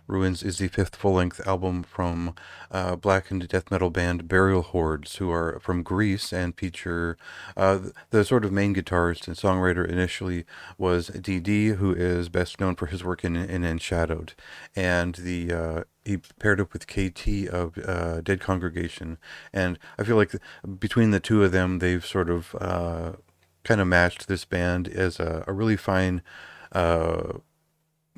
Ruins is the fifth full-length album from black and death metal band Burial Hordes, who are from Greece and feature the sort of main guitarist and songwriter initially was DD, who is best known for his work in Enshadowed, and he paired up with KT of Dead Congregation, and I feel like between the two of them, they've sort of kind of matched this band as a really fine uh,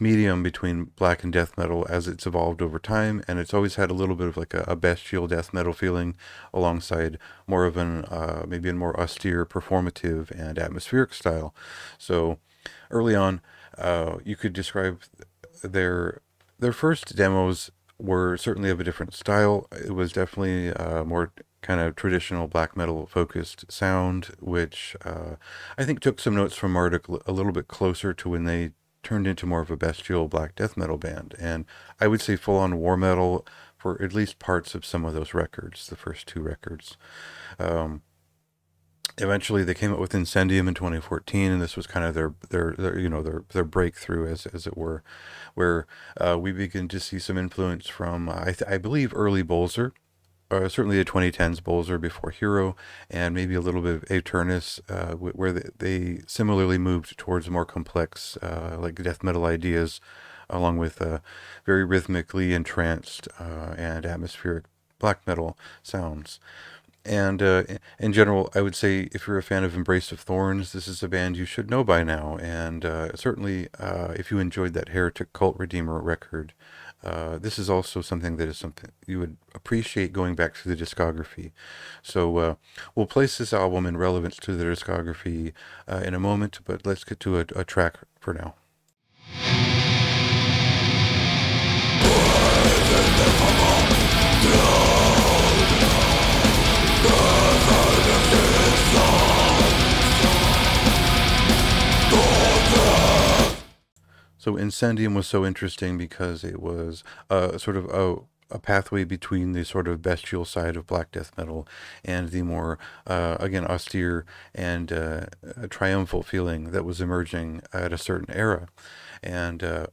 medium between black and death metal as it's evolved over time, and it's always had a little bit of like a bestial death metal feeling alongside more of an maybe a more austere performative and atmospheric style. So early on, you could describe their their first demos were certainly of a different style. It was definitely more kind of traditional black metal focused sound, which I think took some notes from Marduk a little bit closer to when they turned into more of a bestial black death metal band. And I would say full on war metal for at least parts of some of those records, the first two records. Um, Eventually they came up with Incendium in 2014, and this was kind of their breakthrough, as it were, where we begin to see some influence from I believe early Bolzer, certainly the 2010s Bolzer before Hero, and maybe a little bit of Aternus, where they similarly moved towards more complex like death metal ideas, along with very rhythmically entranced and atmospheric black metal sounds. And in general, I would say if you're a fan of Embrace of Thorns, this is a band you should know by now. And certainly, if you enjoyed that Heretic Cult Redeemer record, this is also something that is something you would appreciate going back to the discography. So we'll place this album in relevance to the discography in a moment, but let's get to a track for now. So Incendium was so interesting because it was sort of a pathway between the sort of bestial side of black death metal and the more, again, austere and triumphal feeling that was emerging at a certain era. And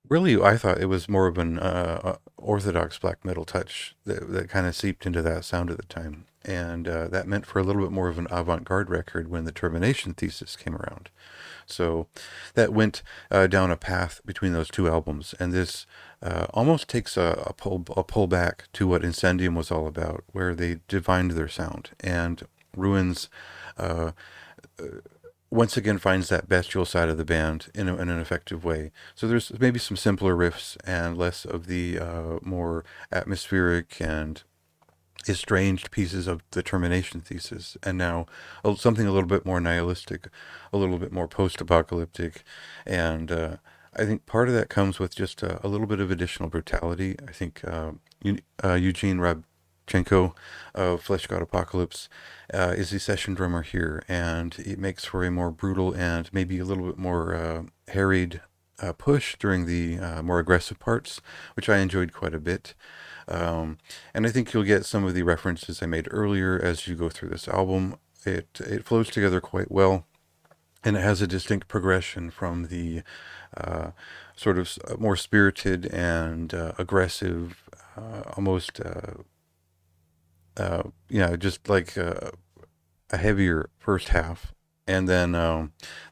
really, I thought it was more of an orthodox black metal touch that kind of seeped into that sound at the time. And that meant for a little bit more of an avant-garde record when the Termination Thesis came around. So that went down a path between those two albums, and this almost takes a pull back to what Incendium was all about, where they divined their sound. And Ruins uh, once again finds that bestial side of the band in an effective way. So there's maybe some simpler riffs and less of the more atmospheric and estranged pieces of the Termination Thesis, and now something a little bit more nihilistic, a little bit more post-apocalyptic, and I think part of that comes with just a little bit of additional brutality. I think Eugene Rabchenko of Flesh God Apocalypse is the session drummer here, and it makes for a more brutal and maybe a little bit more harried push during the more aggressive parts, which I enjoyed quite a bit. And I think you'll get some of the references I made earlier as you go through this album. It flows together quite well, and it has a distinct progression from the sort of more spirited and aggressive, almost just like a heavier first half, and then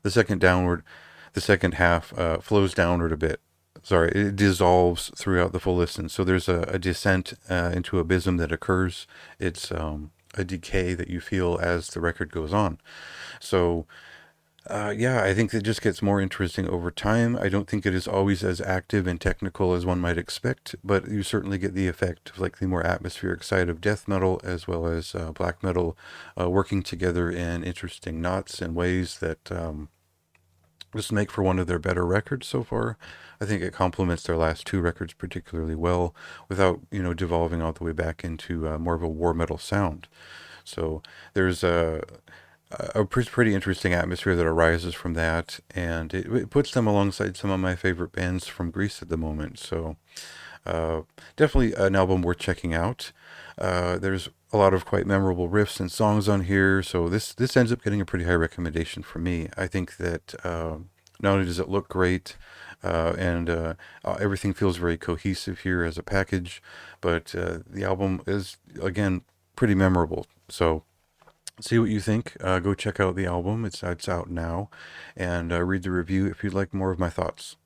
the second downward, the second half flows downward a bit. Sorry, it dissolves throughout the full listen. So there's a descent into abysm that occurs. It's a decay that you feel as the record goes on. So yeah, I think it just gets more interesting over time. I don't think it is always as active and technical as one might expect, but you certainly get the effect of like the more atmospheric side of death metal as well as black metal working together in interesting knots and ways that just make for one of their better records so far. I think it complements their last two records particularly well without, devolving all the way back into more of a war metal sound. So there's a pretty interesting atmosphere that arises from that, and it puts them alongside some of my favorite bands from Greece at the moment. So uh, definitely an album worth checking out. There's a lot of quite memorable riffs and songs on here, so this ends up getting a pretty high recommendation for me. I think that not only does it look great, and everything feels very cohesive here as a package, but the album is, again, pretty memorable. So see what you think. Go check out the album. It's out now, and read the review if you'd like more of my thoughts.